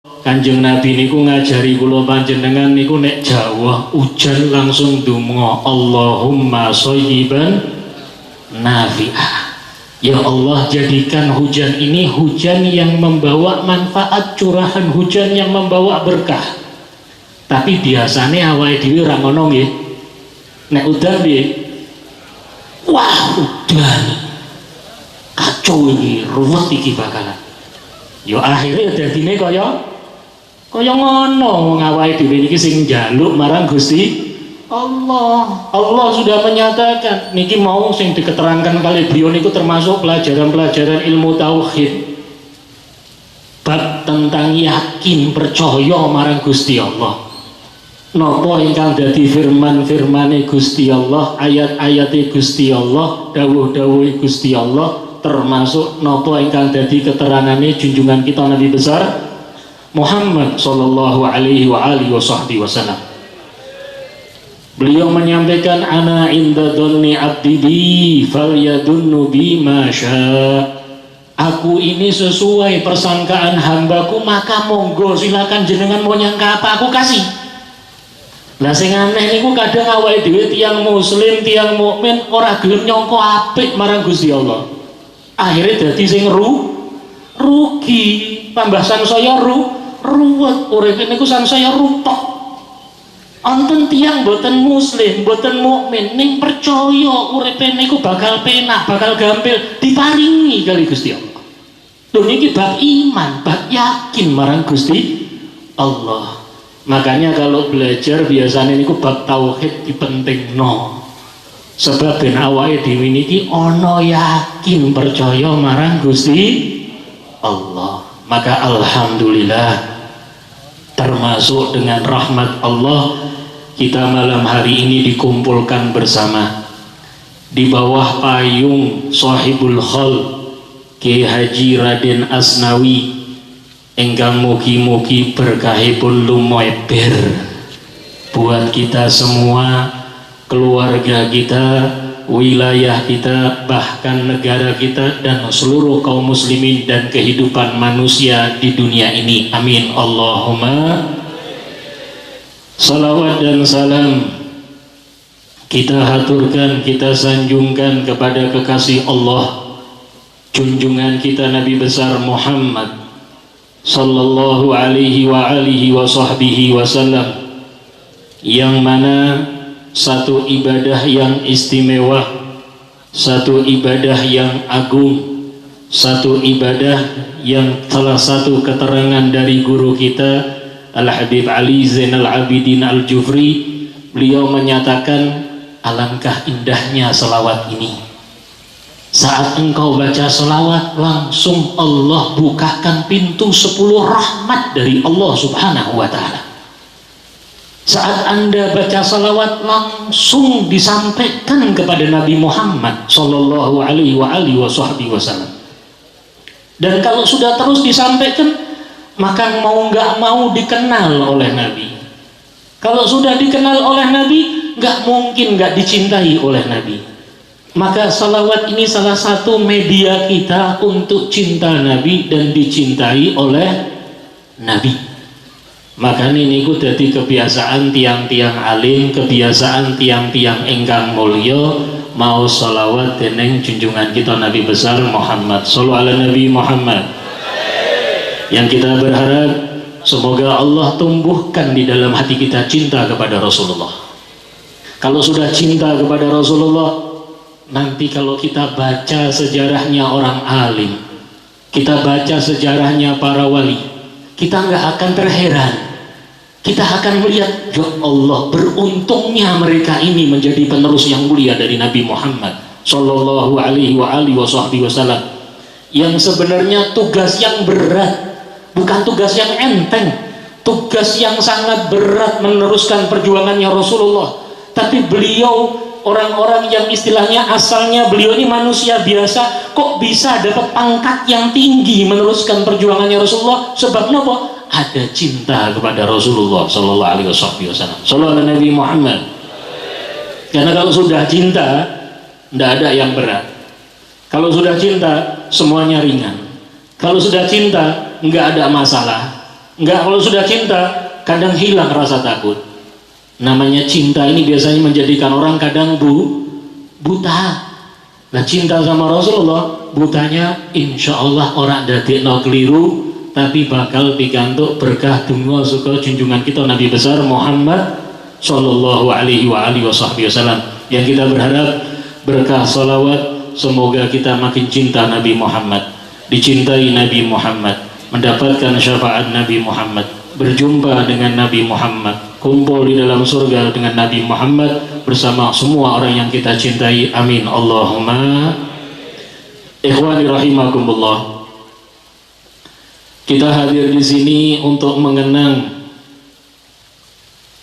Kanjeng Nabi niku ngajari kula panjenengan niku nek Jawa ujan langsung donga Allahumma shayyiban nafi'ah. Ya Allah, jadikan hujan ini hujan yang membawa manfaat, curahan hujan yang membawa berkah. Tapi biasanya awake dhewe ora ngono nggih. Nek udan piye? Wah, udan. Kacau iki, ruwet iki bakalan. Ya akhirnya dadine kaya ngono ngawai dhewe niki sing njaluk marang Gusti Allah. Allah sudah menyatakan niki mau sing diketerangkan kali beliau niku termasuk pelajaran-pelajaran ilmu tauhid, bab tentang yakin percaya marang Gusti Allah. Napa ingkang dadi firman-firmane Gusti Allah, ayat-ayate Gusti Allah, dawuh-dawuhe Gusti Allah, termasuk napa ingkang dadi keterangane junjungan kita Nabi besar Muhammad sallallahu alaihi wa alihi wasallam. Beliau menyampaikan ana inda dhanni abdi bi falyadunnu bi ma syaa. Aku ini sesuai persangkaan hambaku, maka monggo silakan jenengan mau nyangka apa aku kasih. Lah sing aneh niku kadang awake dhewe tiyang muslim, tiyang mukmin ora gelem nyangka apik marang Gusti Allah. Akhirnya dadi sing rugi. Pambasan saya ruwet urip niku sansaya rutok. Anten tiyang boten muslim, boten mukmin ning percaya uripe niku bakal penak, bakal gampil diparingi kali Gusti Allah. Lho niki bab iman, bab yakin marang Gusti Allah. Makanya kalau belajar biasanya niku bab tauhid dipentingno. Sebab ben awake dhewe niki ana yakin percaya marang Gusti Allah. Maka alhamdulillah, termasuk dengan rahmat Allah kita malam hari ini dikumpulkan bersama di bawah payung Shahibul Khol Ki Haji Raden Asnawi engkang mugi-mugi berkahipun lumeber buat kita semua, keluarga kita, wilayah kita, bahkan negara kita dan seluruh kaum muslimin dan kehidupan manusia di dunia ini. Amin Allahumma. Salawat dan salam kita haturkan, kita sanjungkan kepada kekasih Allah, junjungan kita Nabi besar Muhammad sallallahu alaihi wa alihi wa sahbihi wasallam, yang mana satu ibadah yang istimewa, satu ibadah yang agung, satu ibadah yang salah satu keterangan dari guru kita Al-Habib Ali Zainal Abidin Al-Jufri, beliau menyatakan alangkah indahnya selawat ini. Saat engkau baca selawat, langsung Allah bukakan pintu 10 rahmat dari Allah subhanahu wa ta'ala. Saat Anda baca salawat, langsung disampaikan kepada Nabi Muhammad sallallahu alaihi wasallam. Dan kalau sudah terus disampaikan, maka mau nggak mau dikenal oleh Nabi. Kalau sudah dikenal oleh Nabi, nggak mungkin nggak dicintai oleh Nabi. Maka salawat ini salah satu media kita untuk cinta Nabi dan dicintai oleh Nabi. Maka ini ku dadi kebiasaan tiang-tiang alim, kebiasaan tiang-tiang engkang mulya mau sholawat dening junjungan kita Nabi besar Muhammad sallallahu alaihi Nabi Muhammad. Yang kita berharap semoga Allah tumbuhkan di dalam hati kita cinta kepada Rasulullah. Kalau sudah cinta kepada Rasulullah, nanti kalau kita baca sejarahnya orang alim, kita baca sejarahnya para wali, kita nggak akan terheran. Kita akan melihat, ya Allah, beruntungnya mereka ini menjadi penerus yang mulia dari Nabi Muhammad sallallahu alaihi wasallam, yang sebenarnya tugas yang berat, bukan tugas yang enteng, tugas yang sangat berat meneruskan perjuangannya Rasulullah. Tapi beliau orang-orang yang istilahnya asalnya beliau ini manusia biasa, kok bisa dapat pangkat yang tinggi meneruskan perjuangannya Rasulullah? Sebab apa? Ada cinta kepada Rasulullah sallallahu alaihi wasallam, sallallahu alaihi Nabi Muhammad. Karena kalau sudah cinta, tidak ada yang berat. Kalau sudah cinta, semuanya ringan. Kalau sudah cinta, nggak ada masalah. Enggak, kalau sudah cinta kadang hilang rasa takut. Namanya cinta ini biasanya menjadikan orang kadang buta. Nah, cinta sama Rasulullah butanya insya Allah orang dadekno keliru, tapi bakal digantuk berkah donga suka junjungan kita Nabi besar Muhammad sallallahu alaihi wasallam. Yang kita berharap berkah salawat, semoga kita makin cinta Nabi Muhammad, dicintai Nabi Muhammad, mendapatkan syafaat Nabi Muhammad, berjumpa dengan Nabi Muhammad, kumpul di dalam surga dengan Nabi Muhammad bersama semua orang yang kita cintai. Amin Allahumma. Ikhwani rahimakumullah, kita hadir di sini untuk mengenang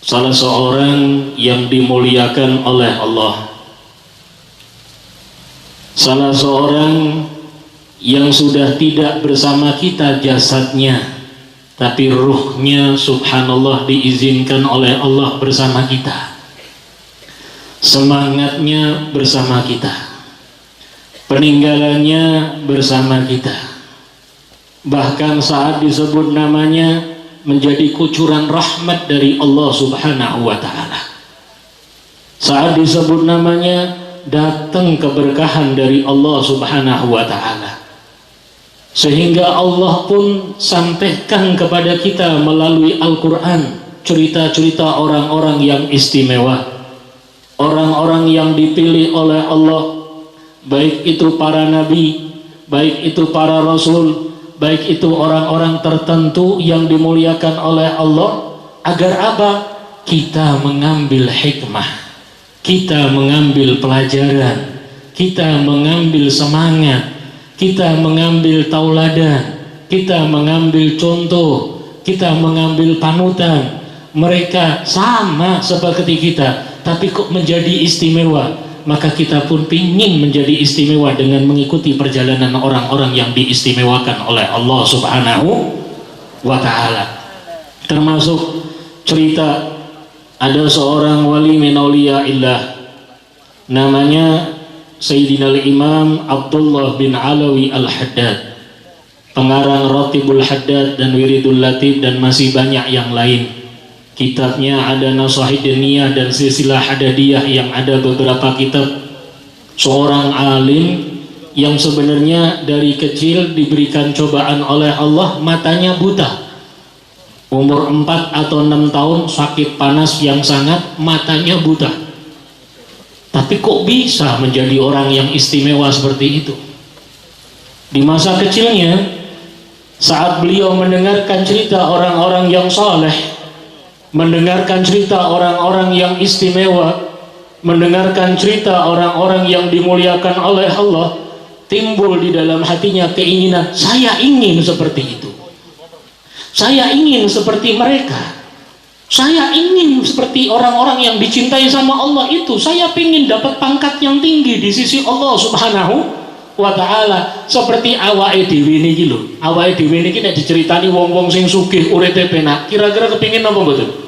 salah seorang yang dimuliakan oleh Allah, salah seorang yang sudah tidak bersama kita jasadnya, tapi ruhnya subhanallah diizinkan oleh Allah bersama kita, semangatnya bersama kita, peninggalannya bersama kita, bahkan saat disebut namanya menjadi kucuran rahmat dari Allah subhanahu wa ta'ala. Saat disebut namanya datang keberkahan dari Allah subhanahu wa ta'ala, sehingga Allah pun sampaikan kepada kita melalui Al-Quran cerita-cerita orang-orang yang istimewa, orang-orang yang dipilih oleh Allah, baik itu para nabi, baik itu para rasul, baik itu orang-orang tertentu yang dimuliakan oleh Allah. Agar apa? Kita mengambil hikmah, kita mengambil pelajaran, kita mengambil semangat, kita mengambil tauladan, kita mengambil contoh, kita mengambil panutan. Mereka sama seperti kita, tapi kok menjadi istimewa. Maka kita pun ingin menjadi istimewa dengan mengikuti perjalanan orang-orang yang diistimewakan oleh Allah subhanahu wa ta'ala. Termasuk cerita ada seorang wali min auliyaillah, namanya Sayyidina Al-Imam Abdullah bin Alawi Al-Haddad, pengarang Ratibul Haddad dan Wiridul Latif dan masih banyak yang lain. Kitabnya ada Nasahidiniyah dan Silsilah Hadadiyah, yang ada beberapa kitab. Seorang alim yang sebenarnya dari kecil diberikan cobaan oleh Allah, matanya buta. Umur 4 atau 6 tahun sakit panas yang sangat, matanya buta. Tapi kok bisa menjadi orang yang istimewa seperti itu? Di masa kecilnya, saat beliau mendengarkan cerita orang-orang yang saleh, mendengarkan cerita orang-orang yang istimewa, mendengarkan cerita orang-orang yang dimuliakan oleh Allah, timbul di dalam hatinya keinginan, saya ingin seperti itu, saya ingin seperti mereka, saya ingin seperti orang-orang yang dicintai sama Allah itu, saya ingin dapat pangkat yang tinggi di sisi Allah subhanahu wa ta'ala. Seperti awake dhewe niki lho, awake dhewe niki nek diceritani wong-wong sing sugih uripe penak, kira-kira kepingin apa mboten?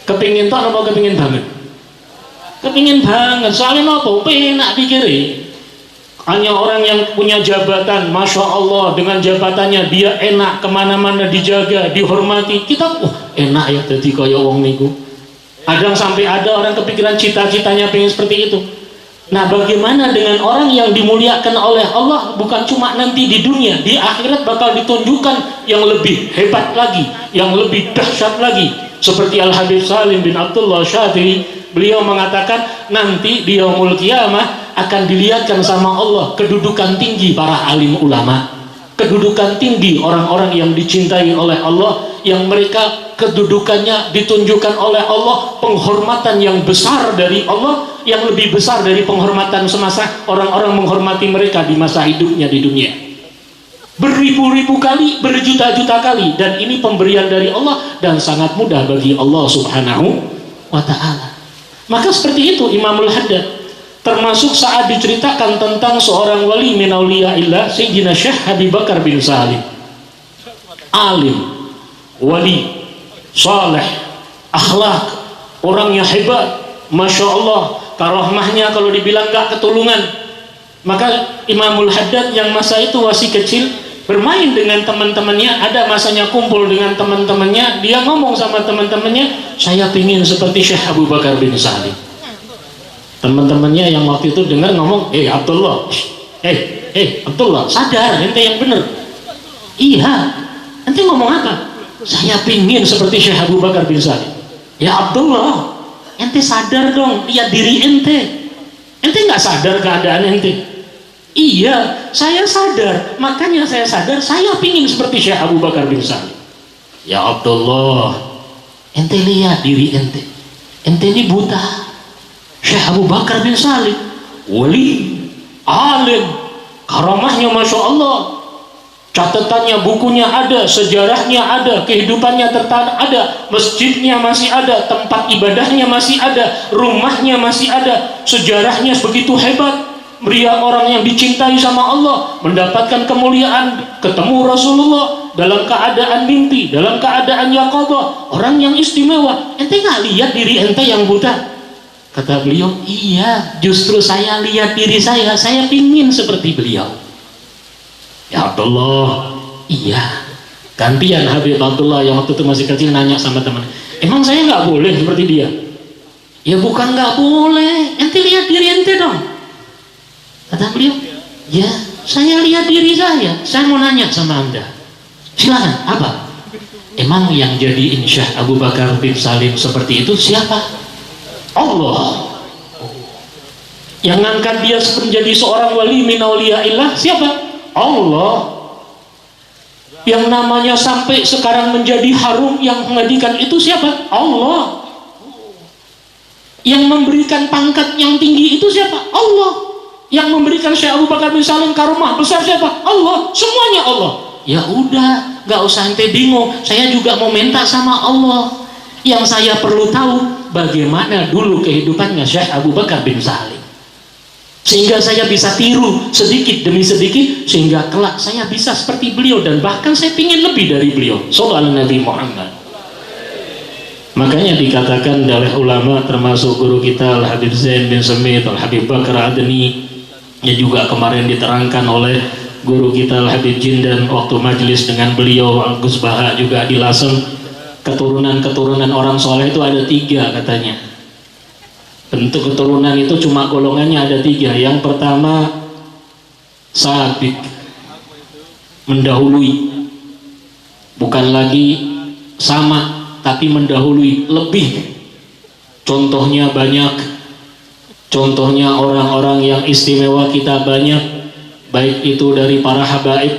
Kepingin tok apa kepingin banget? Kepingin banget. Soalnya apa? Penak pikirnya. Hanya orang yang punya jabatan, masya Allah, dengan jabatannya dia enak, kemana-mana dijaga, dihormati. Kita enak ya jadi kaya wong niku. Kadang sampai ada orang kepikiran cita-citanya pengen seperti itu. Nah, bagaimana dengan orang yang dimuliakan oleh Allah, bukan cuma nanti di dunia, di akhirat bakal ditunjukkan yang lebih hebat lagi, yang lebih dahsyat lagi. Seperti Al-Habib Salim bin Abdullah Syadili, beliau mengatakan nanti di yaumul qiyamah akan dilihatkan sama Allah kedudukan tinggi para alim ulama, kedudukan tinggi orang-orang yang dicintai oleh Allah, yang mereka kedudukannya ditunjukkan oleh Allah, penghormatan yang besar dari Allah, yang lebih besar dari penghormatan semasa orang-orang menghormati mereka di masa hidupnya di dunia. Beribu-ribu kali, berjuta-juta kali, dan ini pemberian dari Allah dan sangat mudah bagi Allah subhanahu wa ta'ala. Maka seperti itu Imamul Haddad, termasuk saat diceritakan tentang seorang wali min auliyaillah, Sayyidina Syekh Habib Bakar bin Salim, alim, wali, saleh, akhlak, orangnya hebat, masya Allah, karomahnya kalau dibilang gak ketulungan. Maka Imamul Haddad yang masa itu masih kecil, bermain dengan teman-temannya, ada masanya kumpul dengan teman-temannya, dia ngomong sama teman-temannya, saya pingin seperti Syekh Abu Bakar bin Salim. Teman-temannya yang waktu itu dengar ngomong, Abdullah, Abdullah, sadar, ente yang bener. Iya, ente ngomong apa? Saya pingin seperti Syekh Abu Bakar bin Salim. Ya Abdullah, ente sadar dong, lihat diri ente. Ente nggak sadar keadaan ente? Iya, saya sadar, makanya saya sadar saya pingin seperti Syekh Abu Bakar bin Salim. Ya Abdullah, ente lihat diri ente ini buta. Syekh Abu Bakar bin Salim wali, alim, karamahnya Masya Allah, catatannya, bukunya ada, sejarahnya ada, kehidupannya ada, masjidnya masih ada, tempat ibadahnya masih ada, rumahnya masih ada, sejarahnya begitu hebat. Dia orang yang dicintai sama Allah, mendapatkan kemuliaan, ketemu Rasulullah dalam keadaan mimpi, dalam keadaan yaqadhah, orang yang istimewa. Ente nggak lihat diri ente yang buta? Kata beliau, iya, justru saya lihat diri saya pingin seperti beliau. Ya Abdullah, iya. Gantian Habib Abdullah yang waktu itu masih kecil nanya sama teman, emang saya nggak boleh seperti dia? Ya bukan nggak boleh, ente lihat diri ente dong. Kata beliau, ya saya lihat diri saya mau nanya sama anda, silakan, apa? Emang yang jadiin Syekh Abu Bakar bin Salim seperti itu siapa? Allah. Yang ngangkat dia menjadi seorang wali min auliyaillah siapa? Allah. Yang namanya sampai sekarang menjadi harum, yang mengedikan itu siapa? Allah. Yang memberikan pangkat yang tinggi itu siapa? Allah. Yang memberikan Syekh Abu Bakar bin Salim karomah besar siapa? Allah. Semuanya Allah. Ya udah, nggak usah ente bingung, saya juga mau minta sama Allah. Yang saya perlu tahu bagaimana dulu kehidupannya Syekh Abu Bakar bin Salim, sehingga saya bisa tiru sedikit demi sedikit, sehingga kelak saya bisa seperti beliau, dan bahkan saya ingin lebih dari beliau. Shallallahu Nabi Muhammad. Makanya dikatakan oleh ulama, termasuk guru kita Al Habib Zain bin Semit, Al Habib Bakar Adni, yang juga kemarin diterangkan oleh guru kita Al Habib Jindan waktu majelis dengan beliau, Al Gus Baha juga di Lasem, keturunan orang soleh itu ada 3 katanya. Bentuk keturunan itu cuma golongannya ada 3. Yang pertama sabik, mendahului, bukan lagi sama tapi mendahului, lebih. Contohnya banyak. Contohnya orang-orang yang istimewa kita banyak, baik itu dari para habaib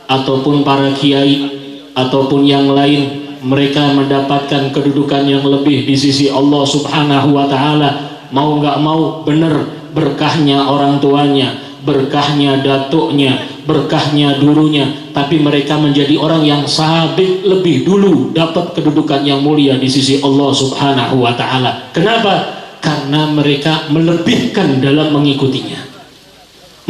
ataupun para kiai ataupun yang lain. Mereka mendapatkan kedudukan yang lebih di sisi Allah Subhanahu wa Ta'ala. Mau nggak mau, benar berkahnya orang tuanya, berkahnya datuknya, berkahnya dulunya, tapi mereka menjadi orang yang sabik lebih dulu dapat kedudukan yang mulia di sisi Allah Subhanahu wa Ta'ala. Kenapa? Karena mereka melebihkan dalam mengikutinya,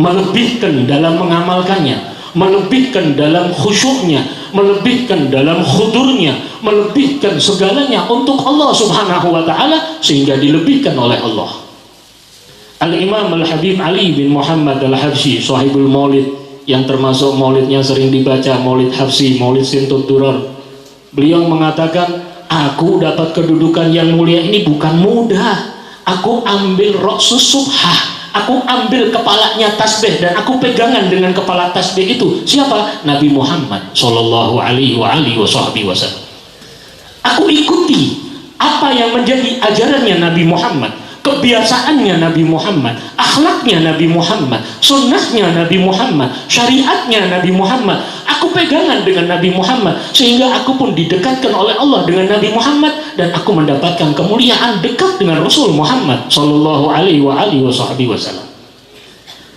melebihkan dalam mengamalkannya, melebihkan dalam khusyuknya, melebihkan dalam khudurnya, melebihkan segalanya untuk Allah Subhanahu wa Ta'ala, sehingga dilebihkan oleh Allah. Al-Imam Al-Habib Ali bin Muhammad Al-Habsyi, sahibul maulid, yang termasuk maulidnya sering dibaca, maulid Habsyi, maulid Sintud Durar, beliau mengatakan, aku dapat kedudukan yang mulia ini bukan mudah. Aku ambil roksus subhah, aku ambil kepalanya tasbih, dan aku pegangan dengan kepala tasbih itu siapa? Nabi Muhammad Sallallahu Alaihi Wasallam. Aku ikuti apa yang menjadi ajarannya Nabi Muhammad, kebiasaannya Nabi Muhammad, akhlaknya Nabi Muhammad, sunnahnya Nabi Muhammad, syariatnya Nabi Muhammad. Aku pegangan dengan Nabi Muhammad, sehingga aku pun didekatkan oleh Allah dengan Nabi Muhammad, dan aku mendapatkan kemuliaan dekat dengan Rasul Muhammad Sallallahu Alaihi Wasallam.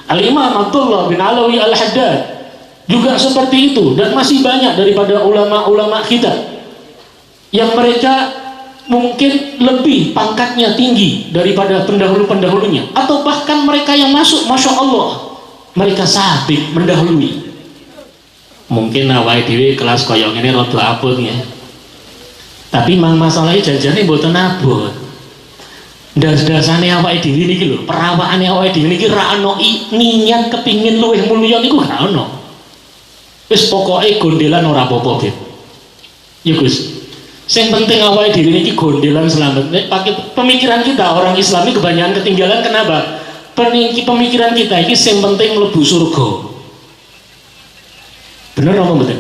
Al-Imam Abdullah bin Alawi Al-Haddad juga seperti itu, dan masih banyak daripada ulama-ulama kita yang mereka mungkin lebih pangkatnya tinggi daripada pendahulu-pendahulunya, atau bahkan mereka yang masuk, Masya Allah, mereka sabik mendahului. Mungkin awake dhewe kelas koyong ini rada abot ya, tapi masalahnya jajannya mboten abot. Das-dasane awake dhewe niki lho, perawakane awake dhewe niki ra ono niat kepingin luwih mulya niku ra ono. Wis pokoke gondelan ora apa-apa, Beb. Ya Gus. Yang penting awal diri ini gondelan selamat. Pakai pemikiran kita orang Islam ini kebanyakan ketinggalan. Kenapa? Pemikiran kita ini yang penting mlebu surga. Bener apa betul?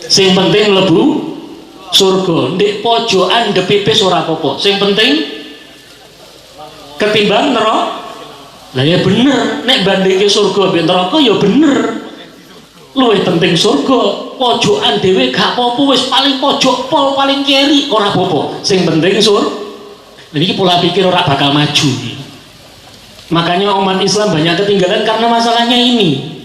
Yang penting mlebu surga. Ndek pojokan depipis ora apa-apa. Yang penting ketimbang neraka. Lah ya bener. Nek bandingke surga mbek neraka ya bener. Luwih penting surga. Pojokan dhewe gak apa-apa, wis paling pojok pol paling keri ora apa-apa. Sing penting surga. Iki pola pikir ora bakal maju. Makanya umat Islam banyak ketinggalan karena masalahnya ini.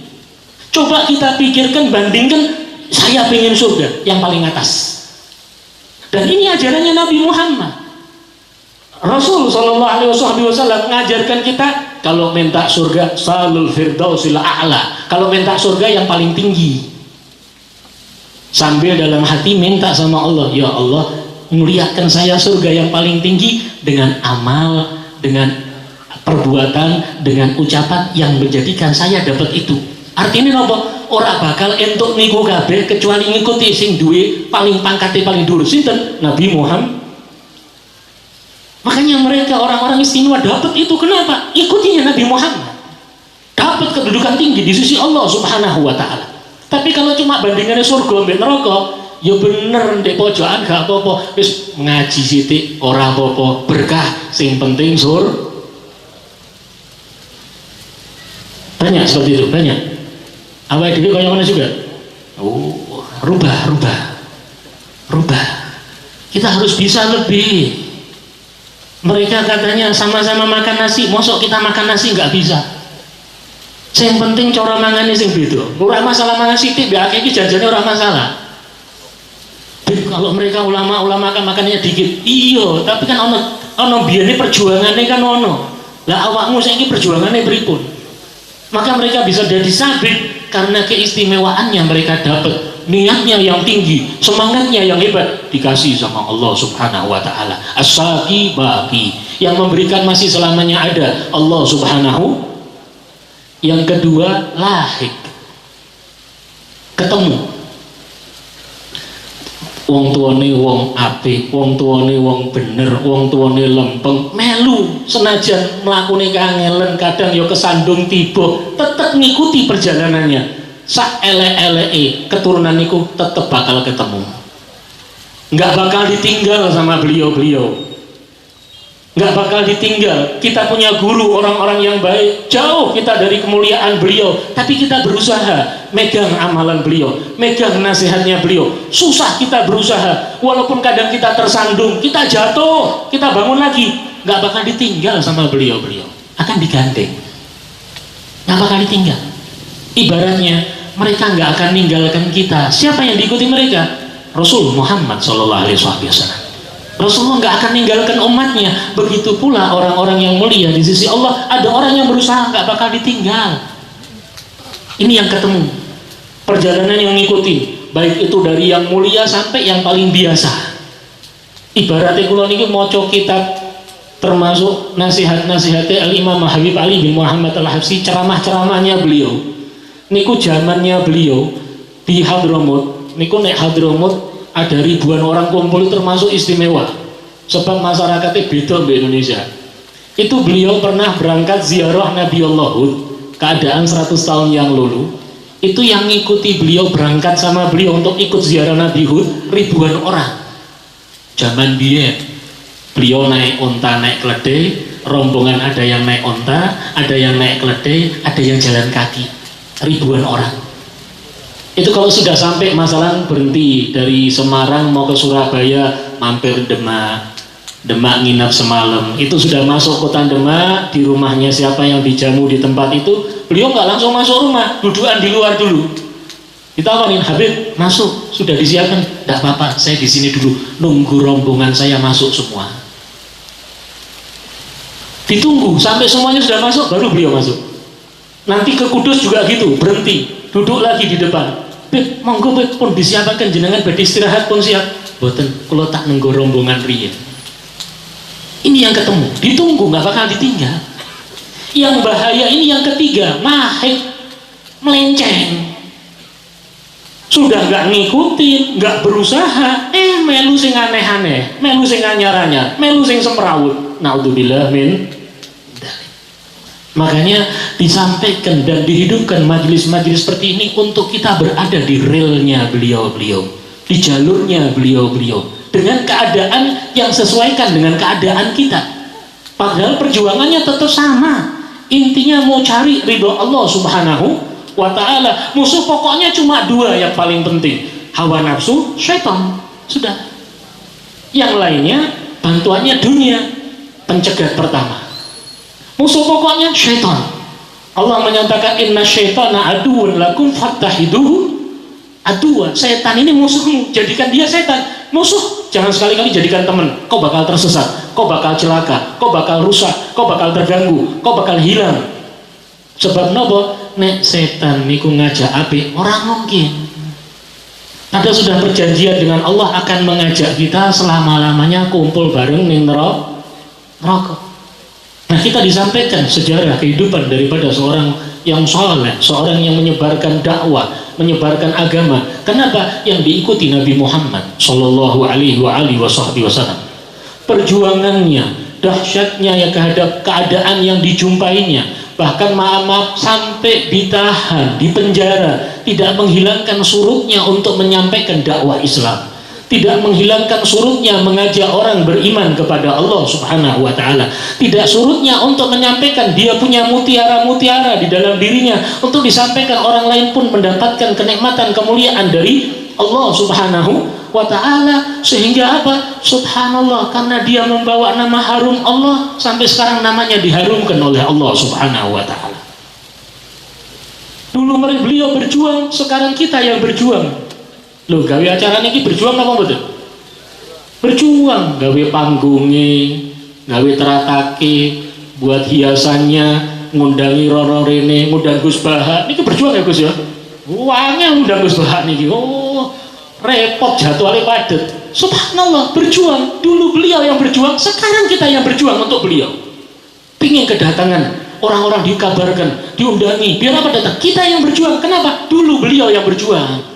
Coba kita pikirkan, bandingkan, saya pengen surga yang paling atas. Dan ini ajarannya Nabi Muhammad. Rasul sallallahu alaihi wasallam mengajarkan kita kalau minta surga salul firdausil a'la. Kalau minta surga yang paling tinggi. Sambil dalam hati minta sama Allah, ya Allah, muliakan saya surga yang paling tinggi dengan amal, dengan perbuatan, dengan ucapan yang menjadikan saya dapat itu. Artinya apa? Ora bakal entuk niku kabeh kecuali ngikuti sing duwe paling pangkate paling dhuwur sinten? Nabi Muhammad. Makanya mereka orang-orang istimewa dapat itu. Kenapa? Ikutinya Nabi Muhammad. Dapat kedudukan tinggi di sisi Allah Subhanahu wa taala. Tapi kalau cuma bandingannya surga mbek neraka, ya bener ndek pojokan gak apa-apa. Wis ngaji sithik ora apa-apa, berkah sing penting banyak seperti itu, banyak. Awake dhewe kaya mana juga? Oh, rubah. Kita harus bisa lebih. Mereka katanya sama-sama makan nasi, mosok kita makan nasi nggak bisa. Yang penting cara mangane sing beda. Ora masalah mangan sithik mbek akeh iki janjane ora masalah. Kalau mereka ulama-ulama kan makannya dikit. Iya, tapi kan ono biyane perjuangane kan ono. Lah awakmu saiki perjuangane pripun? Maka mereka bisa jadi sabit karena keistimewaan yang mereka dapat. Niatnya yang tinggi, semangatnya yang hebat, dikasih sama Allah Subhanahu wa taala. As-saqi baqi, yang memberikan masih selamanya ada, Allah Subhanahu. Yang kedua, lahik, ketemu. Wong tuane wong apik, wong tuane wong bener, wong tuane lempeng, melu senajan mlakune kangelen, kadang ya kesandung tiba, tetep ngikuti perjalanannya. Sak elek-eleke keturunan niku tetep bakal ketemu. Nggak bakal ditinggal sama beliau-beliau. Nggak bakal ditinggal. Kita punya guru, orang-orang yang baik, jauh kita dari kemuliaan beliau, tapi kita berusaha megang amalan beliau, megang nasihatnya beliau. Susah kita berusaha, walaupun kadang kita tersandung, kita jatuh, kita bangun lagi. Nggak bakal ditinggal sama beliau-beliau, akan digandeng. Nggak bakal ditinggal. Ibaratnya mereka nggak akan meninggalkan kita. Siapa yang diikuti mereka? Rasul Muhammad SAW. Rasulullah nggak akan meninggalkan umatnya. Begitu pula orang-orang yang mulia di sisi Allah. Ada orang yang berusaha nggak bakal ditinggal. Ini yang ketemu. Perjalanan yang mengikuti, baik itu dari yang mulia sampai yang paling biasa. Ibaratnya kalau ini maca kitab, termasuk nasihat-nasihatnya Al-Imam Habib Ali bin Muhammad Al-Habsyi, ceramah-ceramahnya beliau. Niku zamannya beliau di Hadramut. Niku nek Hadramut ada ribuan orang kumpul, termasuk istimewa. Sebab masyarakatnya beda di Indonesia. Itu beliau pernah berangkat ziarah Nabiullah Hud, keadaan 100 tahun yang lalu. Itu yang ngikuti beliau, berangkat sama beliau untuk ikut ziarah Nabi Hud, ribuan orang. Zaman biyen beliau naik onta, naik keledai, rombongan ada yang naik onta, ada yang naik keledai, ada yang jalan kaki. Ribuan orang. Itu kalau sudah sampai masalah berhenti dari Semarang mau ke Surabaya, mampir Demak nginap semalam. Itu sudah masuk kota Demak, di rumahnya siapa yang dijamu di tempat itu, beliau nggak langsung masuk rumah, dudukan di luar dulu. Ditawarin, Habib masuk, sudah disiapkan. Tidak apa-apa, saya di sini dulu nunggu rombongan saya masuk semua. Ditunggu sampai semuanya sudah masuk, baru beliau masuk. Nanti ke Kudus juga gitu, berhenti, duduk lagi di depan. Beb, monggo beb pun disiapkan jenengan badi istirahat pun siap. Boten, kalau tak nunggu rombongan riyen. Ini yang ketemu, ditunggu, nggak bakal ditinggal. Yang bahaya ini yang ketiga, mahik, melenceng. sudah nggak ngikutin, nggak berusaha, melu sing aneh-aneh, melu sing anyar-anyar, melu sing semrawut. Naudzubillah min dzalik. Makanya disampaikan dan dihidupkan majelis-majelis seperti ini untuk kita berada di realnya beliau-beliau, di jalurnya beliau-beliau, dengan keadaan yang sesuaikan dengan keadaan kita. Padahal perjuangannya tetap sama, intinya mau cari ridho Allah Subhanahu wa ta'ala. Musuh pokoknya cuma dua yang paling penting, hawa nafsu, syaitan. Sudah, yang lainnya bantuannya dunia. Pencegat pertama, musuh pokoknya syaitan. Allah menyatakan inna syaitana aduun lakum fattahiduhu aduan. Setan ini musuhmu, jadikan dia setan musuh. Jangan sekali-kali jadikan teman. Kau bakal tersesat, kau bakal celaka, kau bakal rusak, kau bakal terganggu, kau bakal hilang. Sebab nopo? Nek setan niku ngajak api, orang mungkin. Ada sudah perjanjian dengan Allah akan mengajak kita selama-lamanya kumpul bareng ning neraka. Nah, kita disampaikan sejarah kehidupan daripada seorang yang soleh, seorang yang menyebarkan dakwah, menyebarkan agama. Kenapa? Yang diikuti Nabi Muhammad Sallallahu Alaihi Wasallam. Perjuangannya, dahsyatnya yang kehadap keadaan yang dijumpainya, bahkan maaf sampai ditahan, dipenjara, tidak menghilangkan surutnya untuk menyampaikan dakwah Islam, tidak menghilangkan surutnya mengajak orang beriman kepada Allah Subhanahu wa ta'ala, tidak surutnya untuk menyampaikan dia punya mutiara-mutiara di dalam dirinya untuk disampaikan orang lain pun mendapatkan kenikmatan kemuliaan dari Allah Subhanahu wa ta'ala. Sehingga apa? Subhanallah, karena dia membawa nama harum Allah, sampai sekarang namanya diharumkan oleh Allah Subhanahu wa ta'ala. Dulu beliau berjuang, sekarang kita yang berjuang. Loh, gawe acara ini berjuang apa betul? Berjuang, gawe panggungnya, gawe teratake, buat hiasannya, ngundangi Roro Rene, ngundang Gus Baha. Ini berjuang ya Gus ya? Uangnya ngundang Gus Baha nih. Oh, repot jadwalnya padat. Subhanallah, berjuang. Dulu beliau yang berjuang, sekarang kita yang berjuang untuk beliau. Pingin kedatangan orang-orang, dikabarkan, diundangi, biar apa datang? Kita yang berjuang. Kenapa? Dulu beliau yang berjuang.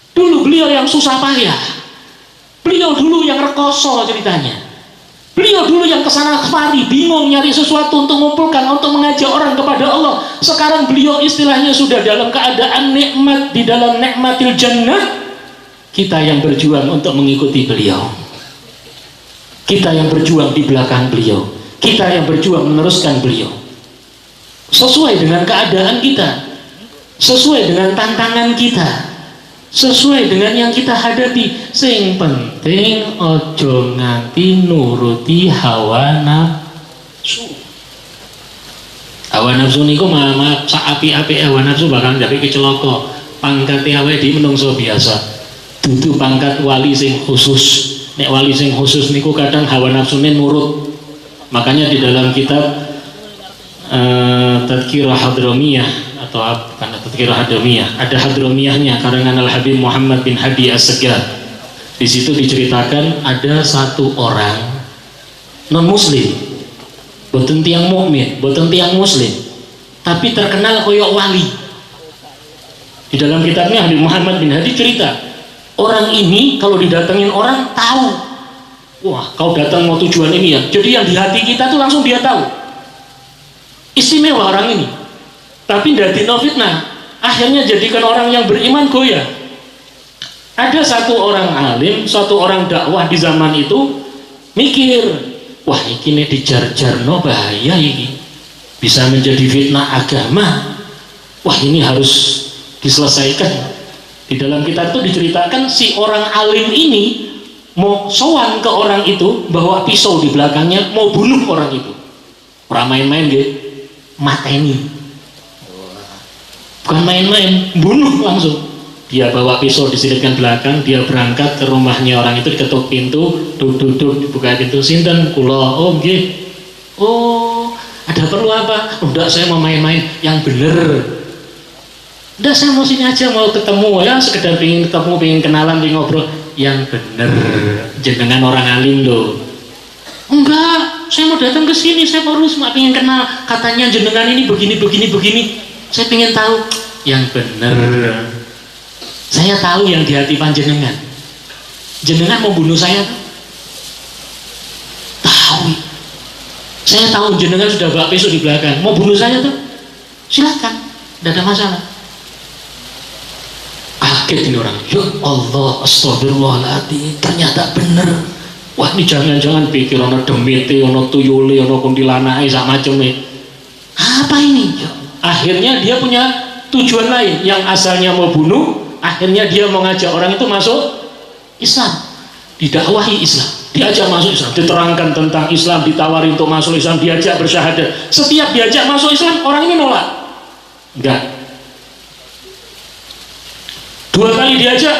Dulu beliau yang susah payah, beliau dulu yang rekoso ceritanya, beliau dulu yang kesana kemari bingung nyari sesuatu untuk mengumpulkan, untuk mengajak orang kepada Allah. Sekarang beliau istilahnya sudah dalam keadaan nikmat, di dalam nikmatil jannah. Kita yang berjuang untuk mengikuti beliau, kita yang berjuang di belakang beliau, kita yang berjuang meneruskan beliau sesuai dengan keadaan kita, sesuai dengan tantangan kita, sesuai dengan yang kita hadapi. Sing penting ojo nganti nuruti hawa nafsu. Hawa nafsu niku maaf sak api-api hawa nafsu bakal jadi kecelaka. Pangkat awake dhewe menungso biasa, dudu pangkat wali sing khusus. Nek wali sing khusus niku kadang hawa nafsune nurut. Makanya di dalam kitab Tadhkirah Hadramiyah atau bukan Tadhkirah Hadramiyah, ada Hadramiyahnya karangan Al-Habib Muhammad bin Hadi As-Segaf. Di situ diceritakan ada satu orang non muslim, boten tiang mukmin, boten tiang muslim, tapi terkenal koyok wali. Di dalam kitabnya Habib Muhammad bin Hadi cerita, orang ini kalau didatengin orang tahu, wah kau datang mau tujuan ini ya. Jadi yang di hati kita tuh langsung dia tahu. Istimewa orang ini, tapi dadino fitnah, akhirnya jadikan orang yang beriman goyah. Ada satu orang alim, satu orang dakwah di zaman itu mikir, wah ini dijar-jarno bahaya, ini bisa menjadi fitnah agama, wah ini harus diselesaikan. Di dalam kitab itu diceritakan si orang alim ini mau sowan ke orang itu, bawa pisau di belakangnya, mau bunuh orang itu. Orang main-main gitu, mateni, bukan main-main, bunuh langsung. Dia bawa pisau diselipkan belakang, dia berangkat ke rumahnya orang itu, diketuk pintu, duduk dibuka pintu, sinten kula, oh nggih, oh ada perlu apa? Udah saya mau main-main, yang bener. Udah saya mau sini aja, mau ketemu ya, sekedar pengen ketemu, pengen kenalan, pengen ngobrol. Yang bener, jenengan orang alim loh. Enggak, saya mau datang ke sini, saya harus pengen kenal. Katanya jenengan ini begini. Saya pengen tahu. Yang bener, Saya tahu yang di hati panjenengan. Jenengan mau bunuh saya tuh? Tahu. Saya tahu jenengan sudah bawa pisau di belakang. Mau bunuh saya tuh? Silakan, tidak ada masalah. Kaget ini orang. Ya Allah, astagfirullahaladzim. Ternyata benar. Wah, ini jangan-jangan pikir ono demite, ono tuyule, ono kuntilanake sak maceme. Apa ini? Ya. Akhirnya dia punya tujuan lain. Yang asalnya mau bunuh, akhirnya dia mau ngajak orang itu masuk Islam, didakwahi Islam, diajak masuk Islam, diterangkan tentang Islam, ditawari untuk masuk Islam, diajak bersyahadat. Setiap diajak masuk Islam, orang ini nolak. Enggak. 2 kali diajak,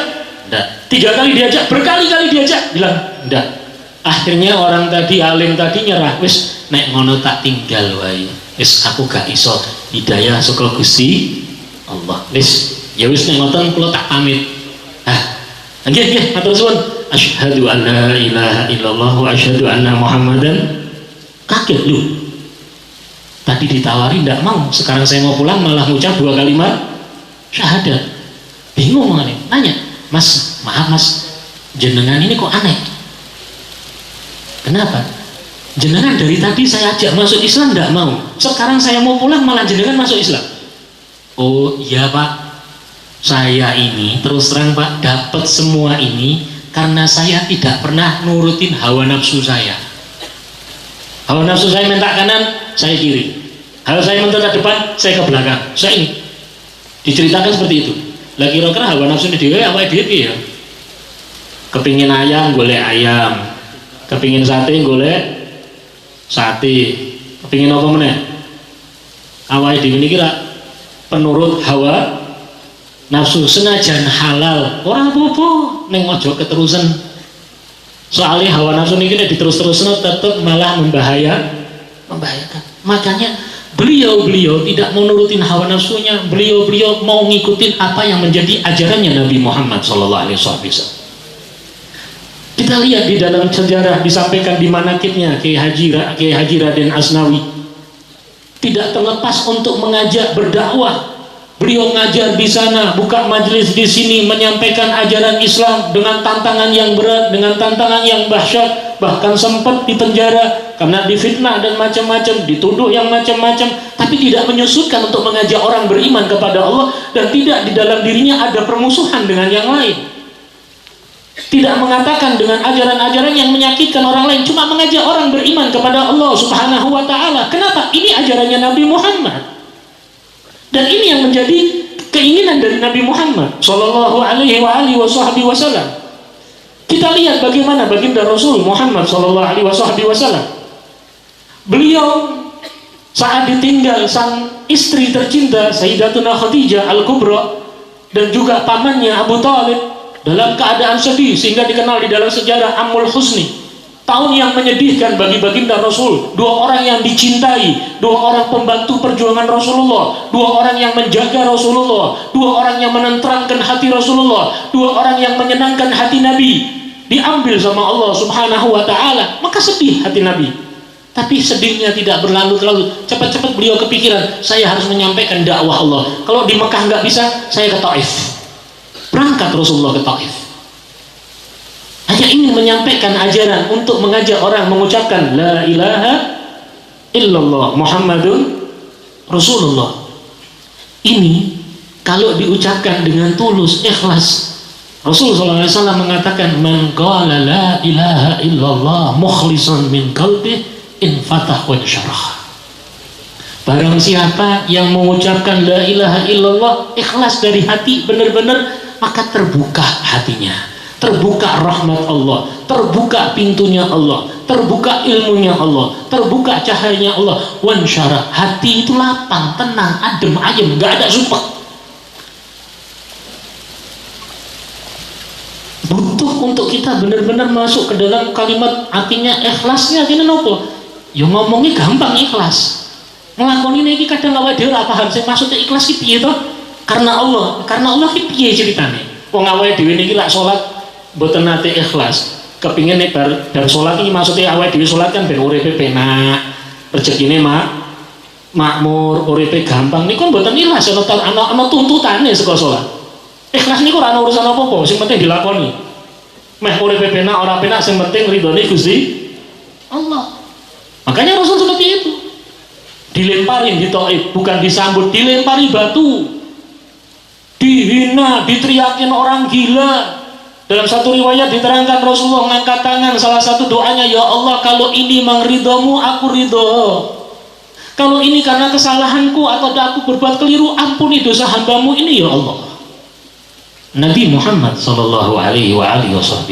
enggak. 3 kali diajak, berkali-kali diajak, bilang enggak. Akhirnya orang tadi, alim tadi nyerah. Wis nek ngono tak tinggal wae. Wis aku gak iso hidayah saka Gusti Allah. Wis ya wis nek ngoten kula tak pamit. Nggih matur suwun. Asyhadu an la ilaha illallah wa asyhadu anna Muhammadan. Kaget lu. Tadi ditawari ndak mau, sekarang saya mau pulang malah ngucap 2 kalimat syahadat. Bingung mengenai. Nanya, "Mas, maaf Mas, jenengan ini kok aneh? Kenapa? Jenengan dari tadi saya ajak masuk Islam ndak mau. Sekarang saya mau pulang malah jenengan masuk Islam." "Oh, iya Pak. Saya ini terus terang Pak dapat semua ini karena saya tidak pernah nurutin hawa nafsu saya. Hawa nafsu saya minta kanan, saya kiri. Hawa saya minta ke depan, saya ke belakang. Saya ini." Diceritakan seperti itu. Lah kira-kira hawa nafsu ini dhewe awake dhewe ya? Kepingin ayam golek ayam, kepingin sate golek sate, kepingin apa meneh? Awake dhewe niki ra penurut hawa nafsu, senajan halal orang apa-apa neng ojo keterusan. Soalnya hawa nafsu ini diterus-terusno tetap malah membahayakan. Makanya beliau tidak mau nurutin hawa nafsunya, beliau mau ngikutin apa yang menjadi ajarannya Nabi Muhammad SAW. Kita lihat di dalam sejarah disampaikan di manakibnya Kiai Haji Raden Asnawi tidak terlepas untuk mengajak berdakwah. Beliau ngajar di sana, buka majelis di sini, menyampaikan ajaran Islam dengan tantangan yang berat, dengan tantangan yang dahsyat, bahkan sempat dipenjara karena difitnah dan macam-macam, dituduh yang macam-macam, tapi tidak menyusutkan untuk mengajak orang beriman kepada Allah, dan tidak di dalam dirinya ada permusuhan dengan yang lain. Tidak mengatakan dengan ajaran-ajaran yang menyakitkan orang lain, cuma mengajak orang beriman kepada Allah Subhanahu wa Ta'ala. Kenapa? Ini ajarannya Nabi Muhammad. Dan ini yang menjadi keinginan dari Nabi Muhammad Sallallahu Alaihi Wasallam. Kita lihat bagaimana baginda Rasul Muhammad Sallallahu Alaihi Wasallam. Beliau saat ditinggal sang istri tercinta Sayyidatuna Khadijah Al-Kubra dan juga pamannya Abu Talib dalam keadaan sedih, sehingga dikenal di dalam sejarah Ammul Husni, tahun yang menyedihkan bagi baginda Rasul. 2 orang yang dicintai, 2 orang pembantu perjuangan Rasulullah, 2 orang yang menjaga Rasulullah, 2 orang yang menenteramkan hati Rasulullah, 2 orang yang menyenangkan hati Nabi, diambil sama Allah Subhanahu wa Ta'ala. Maka sedih hati Nabi, tapi sedihnya tidak berlarut-larut. Cepat-cepat beliau kepikiran, saya harus menyampaikan dakwah Allah. Kalau di Mekah nggak bisa, saya ke Taif. Berangkat Rasulullah ke Taif, hanya ingin menyampaikan ajaran untuk mengajak orang mengucapkan la ilaha illallah Muhammadun Rasulullah. Ini kalau diucapkan dengan tulus, ikhlas, Rasulullah SAW mengatakan, man qala la ilaha illallah mukhlisan min qalbih infatah wa syarah. Barang siapa yang mengucapkan la ilaha illallah ikhlas dari hati, benar-benar, maka terbuka hatinya, terbuka rahmat Allah, terbuka pintunya Allah, terbuka ilmunya Allah, terbuka cahayanya Allah. Wan syarah, hati itu lapang, tenang, adem, ayem, nggak ada sumpah. Butuh untuk kita benar-benar masuk ke dalam kalimat, artinya ikhlasnya artinya nopo? Ya ngomongnya gampang ikhlas, ngelakoni ini kadang awake dhewe ora paham sing maksudnya ikhlas iki piye to? Karena Allah ki piye ceritane? Wong awake dhewe niki lak salat mboten nate ikhlas. Kepingin nek bar salat iki maksudnya awake dhewe salat kan ben uripe penak, rezekine makmur, uripe gampang. Niku mboten ikhlas, ana tuntutane saka salat. Ikhlas niku ora ana urusan apa-apa, sing penting dilakoni. Meh uripe penak ora penak sing penting ridhone Gusti Allah. Makanya Rasul seperti itu. Dilemparin di Taif, bukan disambut, dilempari batu. Dihina, diteriakin orang gila. Dalam satu riwayat diterangkan Rasulullah mengangkat tangan, salah satu doanya, ya Allah kalau ini memang ridhomu aku ridho, kalau ini karena kesalahanku atau aku berbuat keliru, ampuni dosa hambamu ini ya Allah. Nabi Muhammad sallallahu alaihi wasallam.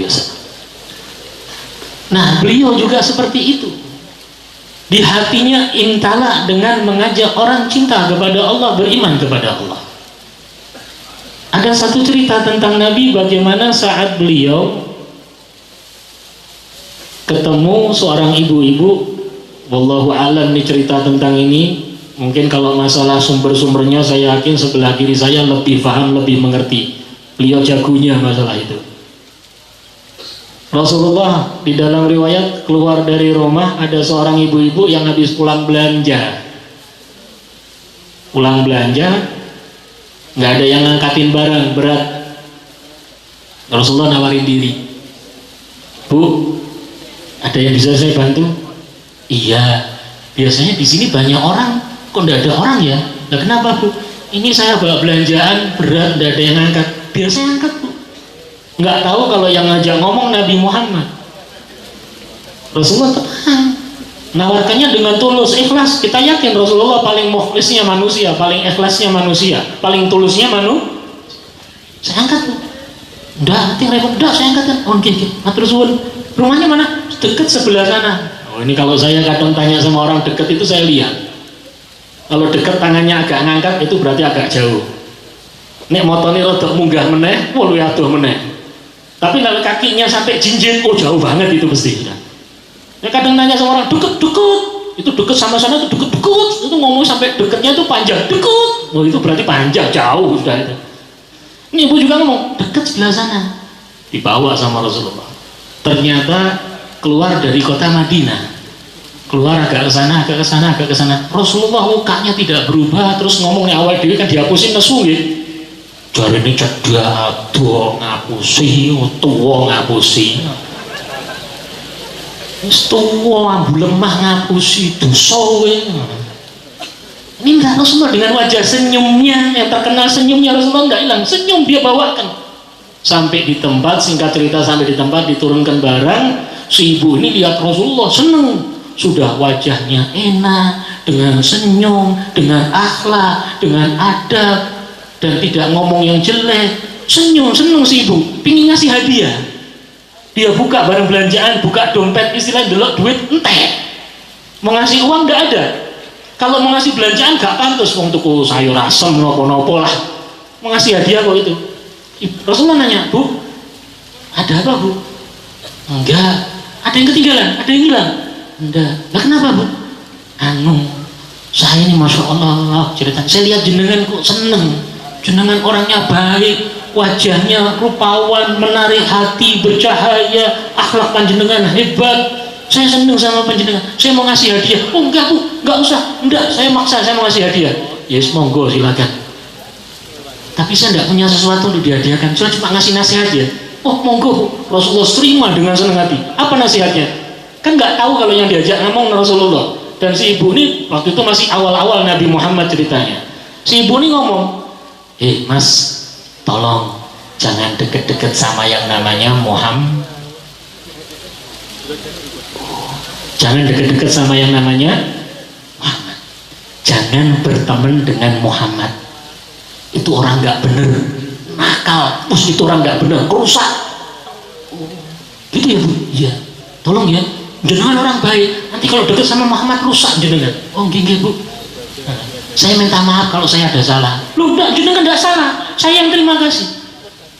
Nah beliau juga seperti itu, di hatinya imtala dengan mengajak orang cinta kepada Allah, beriman kepada Allah. Ada satu cerita tentang Nabi bagaimana saat beliau ketemu seorang ibu-ibu, wallahu alam nih cerita tentang ini. Mungkin kalau masalah sumber-sumbernya saya yakin sebelah kiri saya lebih paham, lebih mengerti. Beliau jagonya masalah itu. Rasulullah di dalam riwayat keluar dari rumah, ada seorang ibu-ibu yang habis pulang belanja. Pulang belanja, nggak ada yang ngangkatin barang berat. Rasulullah nawarin diri, Bu, ada yang bisa saya bantu? Iya, biasanya di sini banyak orang, kok nggak ada orang ya? Nah kenapa Bu? Ini saya bawa belanjaan berat, nggak ada yang ngangkat. Biasanya angkat Bu. Nggak tahu kalau yang ngajak ngomong Nabi Muhammad. Rasulullah tenang, nawarkannya dengan tulus, ikhlas. Kita yakin Rasulullah paling mukhlisnya manusia, paling ikhlasnya manusia, paling tulusnya Saya angkat Bu. Udah, nanti repot. Udah, saya angkat kan. Oke. Matur suwun. Rumahnya mana? Dekat sebelah sana. Oh ini kalau saya kadang tanya sama orang dekat itu saya lihat. Kalau dekat tangannya agak ngangkat itu berarti agak jauh. Nek motone rodok munggah meneh, luwih adoh meneh. Tapi kalau kakinya sampai jinjit, jauh banget itu mesti. Ya kadang nanya sama orang deket, itu deket sama sana itu deket, itu ngomong sampai deketnya itu panjang, deket. Oh itu berarti panjang, jauh sudah itu. Ini ibu juga ngomong deket sebelah sana, dibawa sama Rasulullah. Ternyata keluar dari kota Madinah, keluar agak ke sana, agak ke sana, agak ke sana. Rasulullah mukanya tidak berubah, terus ngomongnya awal diri kan dihapusin nesu gitu. Jari ini cedak aduh ngapusi, tua ngapusi. Tua ambu lemah ngapusi dosa. Ini enggak, Rasulullah dengan wajah senyumnya yang terkenal senyumnya Rasulullah enggak hilang, senyum dia bawakan. Sampai di tempat, singkat cerita sampai di tempat diturunkan barang, si ibu ini lihat Rasulullah seneng, sudah wajahnya enak, dengan senyum, dengan akhlak, dengan adab, dan tidak ngomong yang jelek, senyum, seneng si ibu, pingin ngasih hadiah. Dia buka barang belanjaan, buka dompet, istilah delok duit entek, mau ngasih uang enggak ada. Kalau mau ngasih belanjaan gak pantas, wong tuku sayur asem nopo-nopo lah, mau ngasih hadiah kok itu. Rasulullah nanya, Bu, ada apa Bu? Enggak. Ada yang ketinggalan? Ada yang hilang? Enggak. Lah kenapa Bu? Saya ini Masya Allah cerita, saya lihat jenengan kok seneng, jenengan orangnya baik, wajahnya rupawan, menarik hati, bercahaya, akhlak panjenengan hebat. Saya seneng sama panjenengan, saya mau ngasih hadiah. Oh enggak Bu, enggak usah. Enggak, saya maksa, saya mau ngasih hadiah. Yes, monggo silakan. Tapi saya enggak punya sesuatu untuk dihadiahkan, saya cuma ngasih nasihat ya. Oh monggo Bu. Rasulullah terima dengan senang hati. Apa nasihatnya? Kan enggak tahu kalau yang diajak ngomong Rasulullah. Dan si ibu ini waktu itu masih awal-awal Nabi Muhammad ceritanya. Si ibu ini ngomong, Mas, tolong jangan deket-deket sama yang namanya Muhammad. Jangan deket-deket sama yang namanya Muhammad. Jangan berteman dengan Muhammad. Itu orang nggak bener, nakal. Itu orang nggak bener, rusak. Gitu ya Bu? Iya. Tolong ya. Jenengan orang baik. Nanti kalau deket sama Muhammad rusak jenengan. Oh gini Bu. Nah, saya minta maaf kalau saya ada salah. Loh enggak, jenengan enggak salah. Saya yang terima kasih.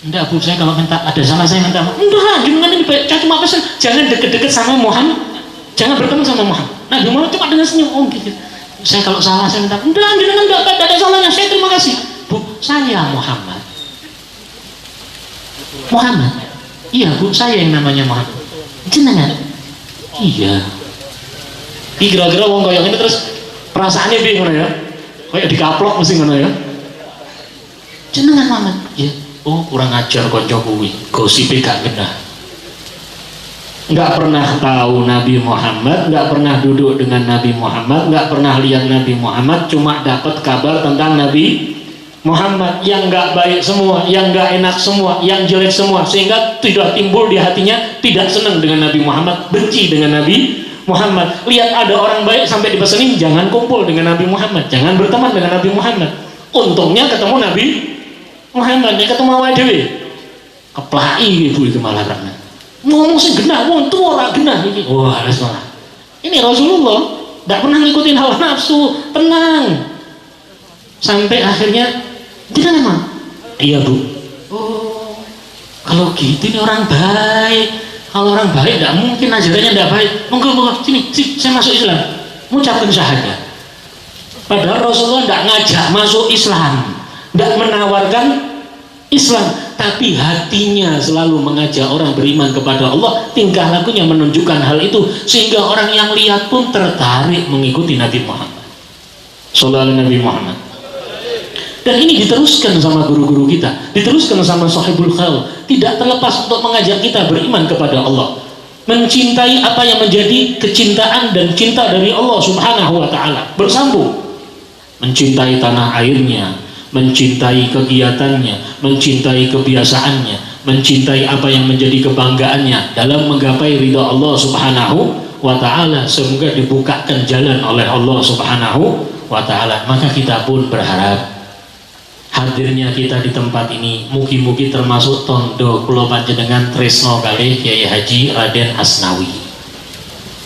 Enggak Bu, saya kalau minta ada salah saya minta maaf. Enggak, jenengan ini baik. Saya cuma pesan jangan deket-deket sama Muhammad. Jangan berteman sama Muhammad. Nah, Muhammad cuma dengan senyum. Oh gitu. Saya kalau salah saya minta. Enggak, jenengan enggak ada salahnya. Saya terima kasih. Bu, saya Muhammad. Muhammad. Iya Bu, saya yang namanya Muhammad. Jenengan. Iya. Kira-kira wong koyo ini terus perasaannya piye ngono ya? Kayak dikaplok mesti ngono ya. Jenengan Muhammad. Iya. Oh, kurang ajar konco kuwi, gosipe gak genah. Nggak pernah tahu Nabi Muhammad, nggak pernah duduk dengan Nabi Muhammad, nggak pernah lihat Nabi Muhammad, cuma dapat kabar tentang Nabi Muhammad yang nggak baik semua, yang nggak enak semua, yang jelek semua, sehingga tidak timbul di hatinya tidak senang dengan Nabi Muhammad, benci dengan Nabi Muhammad. Lihat ada orang baik sampai dipesenin jangan kumpul dengan Nabi Muhammad, jangan berteman dengan Nabi Muhammad. Untungnya ketemu Nabi Muhammad, dia ketemu awake dhewe. Keplai ibu itu malah karena ngomong sih genah, wong tua ora genah iki. Wah, malah. Ini Rasulullah tidak pernah ngikutin hawa nafsu, tenang. Sampai akhirnya tidak nama. Iya bu. Oh, kalau gitu ini orang baik. Kalau orang baik tidak mungkin ajarannya tidak baik. Monggo sini, saya masuk Islam. Mengucapkan syahadat. Padahal Rasulullah tidak ngajak masuk Islam, tidak menawarkan Islam, tapi hatinya selalu mengajak orang beriman kepada Allah. Tingkah lakunya menunjukkan hal itu, sehingga orang yang lihat pun tertarik mengikuti Nabi Muhammad sallallahu alaihi Nabi Muhammad. Dan ini diteruskan sama guru-guru kita, diteruskan sama Sahibul Khail, tidak terlepas untuk mengajak kita beriman kepada Allah, mencintai apa yang menjadi kecintaan dan cinta dari Allah Subhanahu wa Ta'ala, bersambung, mencintai tanah airnya, mencintai kegiatannya, mencintai kebiasaannya, mencintai apa yang menjadi kebanggaannya dalam menggapai ridha Allah Subhanahu wa Ta'ala. Semoga dibukakan jalan oleh Allah Subhanahu wa Ta'ala. Maka kita pun berharap hadirnya kita di tempat ini mugi-mugi termasuk tondo kula panjenengan tresno kalih Kyai Haji Raden Asnawi,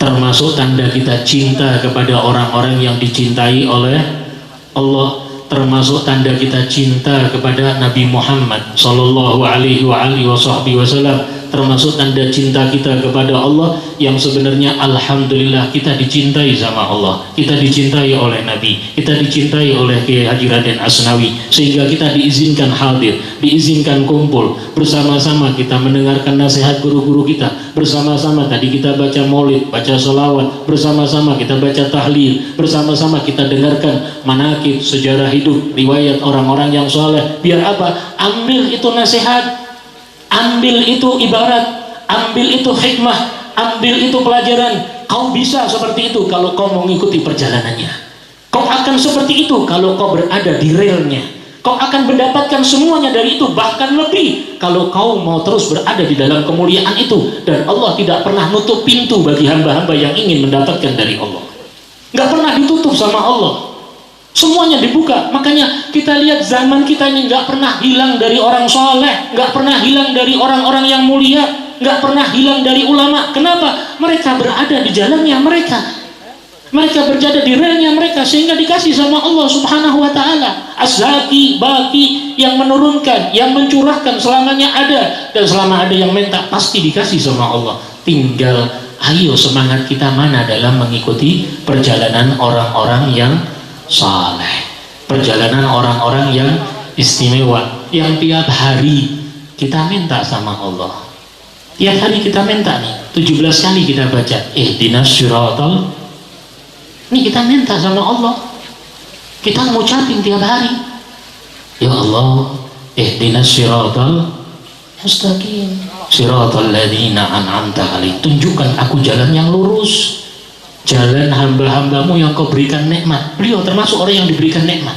termasuk tanda kita cinta kepada orang-orang yang dicintai oleh Allah, termasuk tanda kita cinta kepada Nabi Muhammad sallallahu alaihi wasallam, termasuk tanda cinta kita kepada Allah yang sebenarnya alhamdulillah kita dicintai sama Allah, kita dicintai oleh Nabi, kita dicintai oleh Kyai Haji Raden Asnawi, sehingga kita diizinkan hadir, diizinkan kumpul bersama-sama, kita mendengarkan nasihat guru-guru kita bersama-sama. Tadi kita baca maulid, baca sholawat bersama-sama, kita baca tahlil bersama-sama, kita dengarkan manaqib, sejarah hidup, riwayat orang-orang yang soleh. Biar apa? Ambil itu nasihat, ambil itu ibarat, ambil itu hikmah, ambil itu pelajaran. Kau bisa seperti itu kalau kau mengikuti perjalanannya. Kau akan seperti itu kalau kau berada di relnya. Kau akan mendapatkan semuanya dari itu, bahkan lebih kalau kau mau terus berada di dalam kemuliaan itu. Dan Allah tidak pernah nutup pintu bagi hamba-hamba yang ingin mendapatkan dari Allah. Nggak pernah ditutup sama Allah, semuanya dibuka. Makanya kita lihat zaman kita ini nggak pernah hilang dari orang soleh, nggak pernah hilang dari orang-orang yang mulia, nggak pernah hilang dari ulama. Kenapa? Mereka berada di jalannya mereka, mereka berada di relnya mereka, sehingga dikasih sama Allah Subhanahu wa Ta'ala. Az-Zaki, Baki, yang menurunkan, yang mencurahkan selamanya ada, dan selama ada yang minta pasti dikasih sama Allah. Tinggal ayo semangat kita mana dalam mengikuti perjalanan orang-orang yang saleh, perjalanan orang-orang yang istimewa, yang tiap hari kita minta sama Allah. Tiap hari kita minta nih, 17 kali kita baca ihdinas siratal. Ini kita minta sama Allah, kita ngucapin tiap hari, ya Allah ihdinas siratal mustaqim, siratal ladzina an'amta alaihim. Tunjukkan aku jalan yang lurus, jalan hamba-hambamu yang kau berikan nikmat. Beliau termasuk orang yang diberikan nikmat,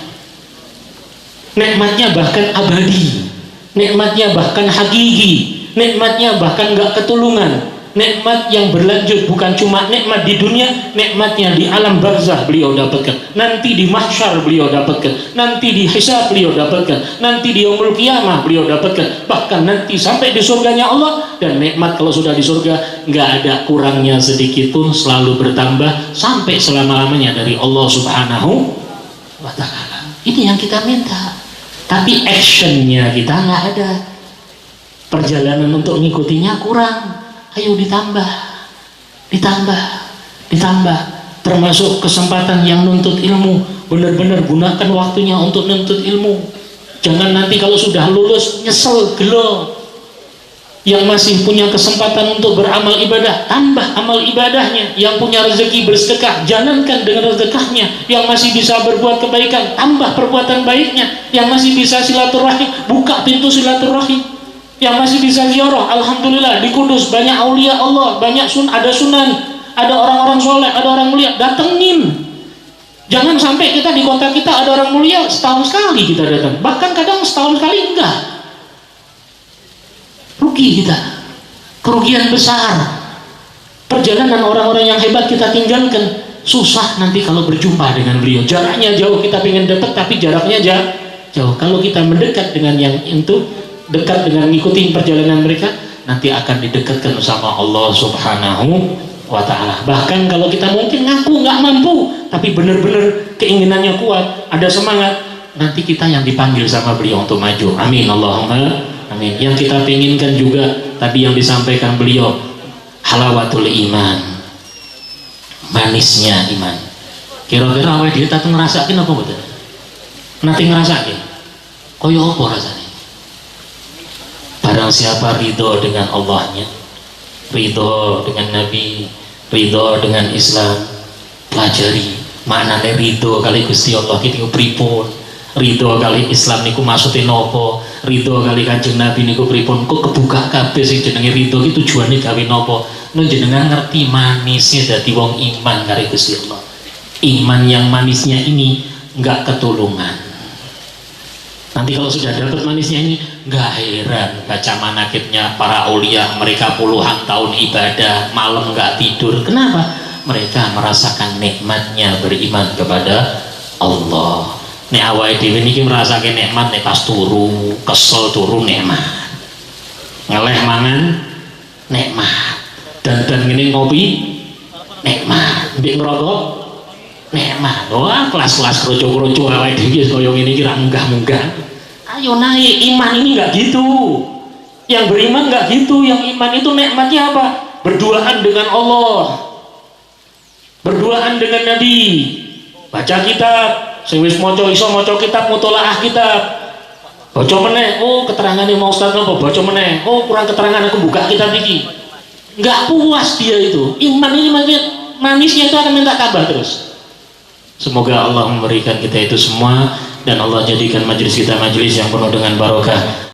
nikmatnya bahkan abadi, nikmatnya bahkan hakiki, nikmatnya bahkan gak ketulungan, nikmat yang berlanjut, bukan cuma nikmat di dunia, nikmatnya di alam barzah beliau dapatkan, nanti di mahsyar beliau dapatkan, nanti di hisab beliau dapatkan, nanti di yaumul qiyamah beliau dapatkan, bahkan nanti sampai di surganya Allah. Dan nikmat kalau sudah di surga nggak ada kurangnya sedikit pun, selalu bertambah sampai selama-lamanya dari Allah Subhanahu wa Ta'ala. Ini yang kita minta, tapi actionnya kita nggak ada, perjalanan untuk ngikutinya kurang. Ayo ditambah, ditambah, ditambah. Termasuk kesempatan yang nuntut ilmu, benar-benar gunakan waktunya untuk nuntut ilmu. Jangan nanti kalau sudah lulus nyesel, gelo. Yang masih punya kesempatan untuk beramal ibadah, tambah amal ibadahnya. Yang punya rezeki bersedekah, jalankan dengan sedekahnya. Yang masih bisa berbuat kebaikan, tambah perbuatan baiknya. Yang masih bisa silaturahim, buka pintu silaturahim. Yang masih bisa ziarah, alhamdulillah di Kudus banyak aulia Allah, banyak ada sunan, ada orang-orang soleh, ada orang mulia, datengin. Jangan sampai kita di kota kita ada orang mulia setahun sekali kita datang, bahkan kadang setahun sekali enggak. Rugi kita, kerugian besar. Perjalanan orang-orang yang hebat kita tinggalkan, susah nanti kalau berjumpa dengan beliau. Jaraknya jauh, kita pengen dekat tapi jaraknya jauh. Kalau kita mendekat dengan yang itu, dekat dengan ngikutin perjalanan mereka, nanti akan didekatkan sama Allah Subhanahu wa ta'ala. Bahkan kalau kita mungkin ngaku nggak mampu, tapi benar-benar keinginannya kuat, ada semangat, nanti kita yang dipanggil sama beliau untuk maju. Amin Allahumma amin. Yang kita inginkan juga tadi yang disampaikan beliau, halawatul iman, manisnya iman. Kira-kira awake dhewe tak ngerasakin apa betul? Nanti ngerasakin koyo apa rasanya? Barang siapa ridho dengan Allahnya, ridho dengan Nabi, ridho dengan Islam, pelajari maknanya ridho kali Gusti Allah itu pripun, ridho kali Islam niku maksudnya nopo, ridho kali Kanjeng Nabi niku pripun, kok kebuka kabeh sing jenenge ridho iki tujuane gawe nopo. Nun jenengan ngerti manisnya dadi wong iman kali Gusti Allah. Iman yang manisnya ini enggak ketulungan. Nanti kalau sudah dapat manisnya ini, nggak heran baca manakibnya para aulia, mereka puluhan tahun ibadah, malam nggak tidur. Kenapa? Mereka merasakan nikmatnya beriman kepada Allah. Nek awake dhewe niki merasakan nikmat nek pas turu, kesel turu nikmat. Ngeleh mangan nikmat. Dan ngene ngopi nikmat. Mbek ngerokok nikmat. Wah, kelas-kelas kroco-kroco awake dhewe kaya ngene iki ra munggah-munggah. Ayo naik, iman ini nggak gitu. Yang beriman nggak gitu. Yang iman itu nikmatnya apa? Berduaan dengan Allah, berduaan dengan Nabi, baca kitab, sing wis maca iso maca kitab, mutolaah kitab, baca meneh, oh keterangannya mau Ustaz apa, baca meneh, oh kurang keterangan aku buka kitab iki. Nggak puas dia itu. Iman ini manisnya itu akan minta tambah terus. Semoga Allah memberikan kita itu semua, dan Allah jadikan majelis kita majelis yang penuh dengan barokah.